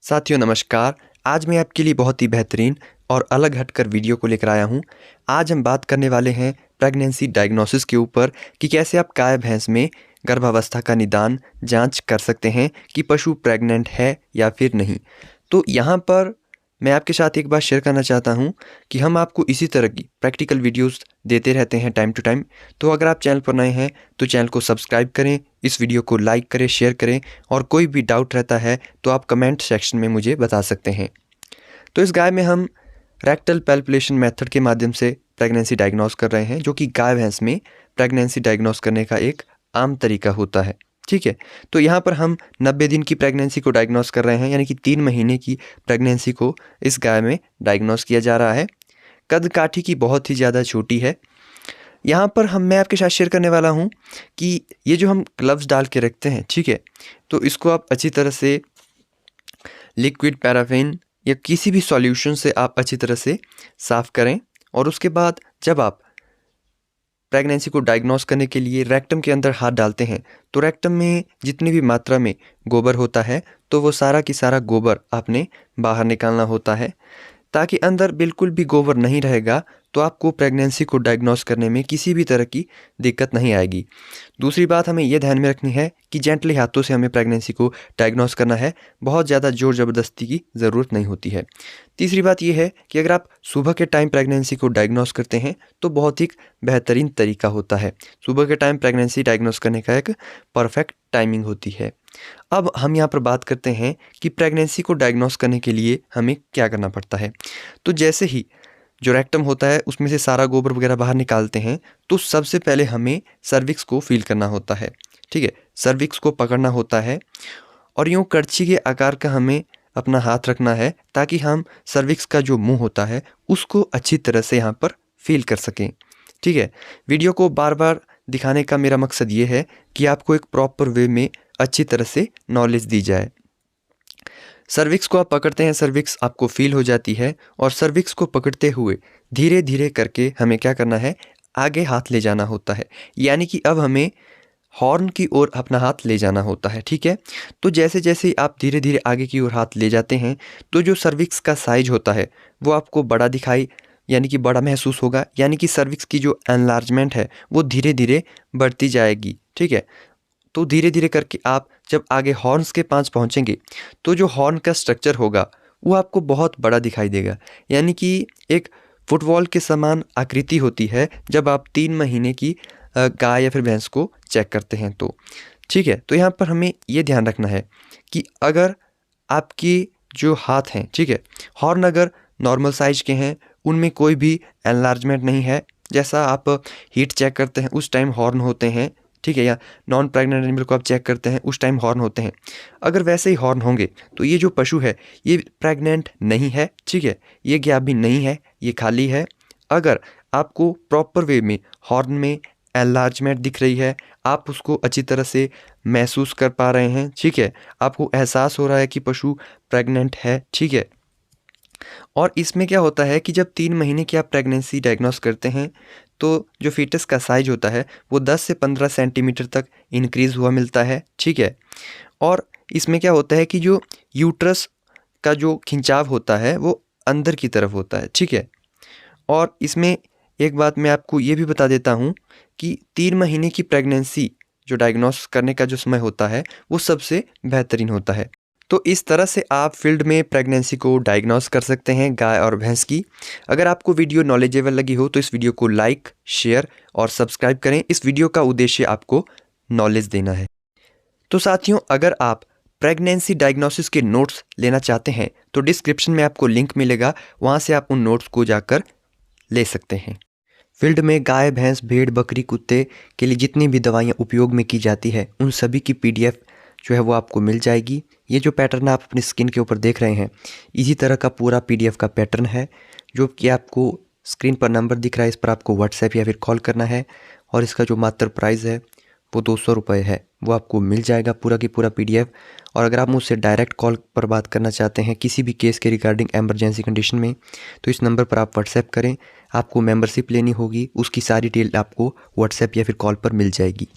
साथियों नमस्कार। आज मैं आपके लिए बहुत ही बेहतरीन और अलग हटकर वीडियो को लेकर आया हूँ। आज हम बात करने वाले हैं प्रेगनेंसी डायग्नोसिस के ऊपर कि कैसे आप गाय भैंस में गर्भावस्था का निदान जांच कर सकते हैं कि पशु प्रेग्नेंट है या फिर नहीं। तो यहाँ पर मैं आपके साथ एक बात शेयर करना चाहता हूँ कि हम आपको इसी तरह की प्रैक्टिकल वीडियोस देते रहते हैं टाइम टू टाइम। तो अगर आप चैनल पर नए हैं तो चैनल को सब्सक्राइब करें, इस वीडियो को लाइक करें, शेयर करें और कोई भी डाउट रहता है तो आप कमेंट सेक्शन में मुझे बता सकते हैं। तो इस गाय में हम रेक्टल पैल्पेशन मेथड के माध्यम से प्रेगनेंसी डायग्नोस कर रहे हैं, जो कि गाय भैंस में प्रेगनेंसी डायग्नोस करने का एक आम तरीका होता है। ठीक है, तो यहाँ पर हम 90 दिन की प्रेगनेंसी को डायग्नोस कर रहे हैं, यानी कि 3 महीने की प्रेगनेंसी को इस गाय में डायग्नोस किया जा रहा है। कद काठी की बहुत ही ज़्यादा छोटी है। यहाँ पर मैं आपके साथ शेयर करने वाला हूँ कि ये जो हम ग्लव्स डाल के रखते हैं, ठीक है, तो इसको आप अच्छी तरह से लिक्विड पैराफिन या किसी भी सॉल्यूशन से आप अच्छी तरह से साफ़ करें। और उसके बाद जब आप प्रेगनेंसी को डायग्नोस करने के लिए रेक्टम के अंदर हाथ डालते हैं तो रेक्टम में जितनी भी मात्रा में गोबर होता है तो वो सारा की सारा गोबर आपने बाहर निकालना होता है, ताकि अंदर बिल्कुल भी गोबर नहीं रहेगा तो आपको प्रेगनेंसी को डायग्नोस करने में किसी भी तरह की दिक्कत नहीं आएगी। दूसरी बात हमें यह ध्यान में रखनी है कि जेंटली हाथों से हमें प्रेगनेंसी को डायग्नोस करना है, बहुत ज़्यादा ज़ोर ज़बरदस्ती की ज़रूरत नहीं होती है। तीसरी बात यह है कि अगर आप सुबह के टाइम प्रेगनेंसी को डायग्नोस करते हैं तो बहुत ही बेहतरीन तरीका होता है। सुबह के टाइम प्रेगनेंसी डायग्नोस करने का एक परफेक्ट टाइमिंग होती है। अब हम यहाँ पर बात करते हैं कि प्रेगनेंसी को डायग्नोस करने के लिए हमें क्या करना पड़ता है। तो जैसे ही जो रेक्टम होता है उसमें से सारा गोबर वगैरह बाहर निकालते हैं तो सबसे पहले हमें सर्विक्स को फील करना होता है। ठीक है, सर्विक्स को पकड़ना होता है और यूँ करछी के आकार का हमें अपना हाथ रखना है, ताकि हम सर्विक्स का जो मुंह होता है उसको अच्छी तरह से यहाँ पर फील कर सकें। ठीक है, वीडियो को बार बार दिखाने का मेरा मकसद ये है कि आपको एक प्रॉपर वे में अच्छी तरह से नॉलेज दी जाए। सर्विक्स को आप पकड़ते हैं, सर्विक्स आपको फील हो जाती है और सर्विक्स को पकड़ते हुए धीरे धीरे करके हमें क्या करना है, आगे हाथ ले जाना होता है, यानी कि अब हमें हॉर्न की ओर अपना हाथ ले जाना होता है। ठीक है, तो जैसे जैसे आप धीरे धीरे आगे की ओर हाथ ले जाते हैं तो जो सर्विक्स का साइज होता है वो आपको बड़ा दिखाई यानी कि बड़ा महसूस होगा, यानी कि सर्विक्स की जो एनलार्जमेंट है वो धीरे धीरे बढ़ती जाएगी। ठीक है, तो धीरे धीरे करके आप जब आगे हॉर्न्स के पास पहुंचेंगे तो जो हॉर्न का स्ट्रक्चर होगा वो आपको बहुत बड़ा दिखाई देगा, यानी कि एक फुटबॉल के समान आकृति होती है जब आप 3 महीने की गाय या फिर भैंस को चेक करते हैं तो। ठीक है, तो यहाँ पर हमें ये ध्यान रखना है कि अगर आपकी जो हाथ हैं, ठीक है, हॉर्न अगर नॉर्मल साइज के हैं, उनमें कोई भी एनलार्जमेंट नहीं है, जैसा आप हीट चेक करते हैं उस टाइम हॉर्न होते हैं, ठीक है, या नॉन प्रेग्नेंट एनिमल को आप चेक करते हैं उस टाइम हॉर्न होते हैं, अगर वैसे ही हॉर्न होंगे तो ये जो पशु है ये प्रेग्नेंट नहीं है। ठीक है, ये गैप भी नहीं है, ये खाली है। अगर आपको प्रॉपर वे में हॉर्न में एनलार्जमेंट दिख रही है, आप उसको अच्छी तरह से महसूस कर पा रहे हैं, ठीक है, आपको एहसास हो रहा है कि पशु प्रेग्नेंट है। ठीक है, और इसमें क्या होता है कि जब 3 महीने की आप प्रेगनेंसी डायग्नोस करते हैं तो जो फीटस का साइज होता है वो 10 से 15 सेंटीमीटर तक इंक्रीज़ हुआ मिलता है। ठीक है, और इसमें क्या होता है कि जो यूट्रस का जो खिंचाव होता है वो अंदर की तरफ होता है। ठीक है, और इसमें एक बात मैं आपको ये भी बता देता हूँ कि 3 महीने की प्रेगनेंसी जो डायग्नोस करने का जो समय होता है वो सबसे बेहतरीन होता है। तो इस तरह से आप फील्ड में प्रेगनेंसी को डायग्नोस कर सकते हैं गाय और भैंस की। अगर आपको वीडियो नॉलेजेबल लगी हो तो इस वीडियो को लाइक, शेयर और सब्सक्राइब करें। इस वीडियो का उद्देश्य आपको नॉलेज देना है। तो साथियों, अगर आप प्रेगनेंसी डायग्नोसिस के नोट्स लेना चाहते हैं तो डिस्क्रिप्शन में आपको लिंक मिलेगा, वहाँ से आप उन नोट्स को जाकर ले सकते हैं। फील्ड में गाय, भैंस, भेड़, बकरी, कुत्ते के लिए जितनी भी दवाइयाँ उपयोग में की जाती है उन सभी की PDF जो है वो आपको मिल जाएगी। ये जो पैटर्न आप अपनी स्किन के ऊपर देख रहे हैं, इसी तरह का पूरा PDF का पैटर्न है, जो कि आपको स्क्रीन पर नंबर दिख रहा है, इस पर आपको व्हाट्सएप या फिर कॉल करना है और इसका जो मात्र प्राइस है वो 200 रुपये है, वो आपको मिल जाएगा पूरा की पूरा PDF। और अगर आप मुझसे डायरेक्ट कॉल पर बात करना चाहते हैं किसी भी केस के रिगार्डिंग एमरजेंसी कंडीशन में, तो इस नंबर पर आप व्हाट्सएप करें। आपको मेंबरशिप लेनी होगी, उसकी सारी डिटेल आपको व्हाट्सएप या फिर कॉल पर मिल जाएगी।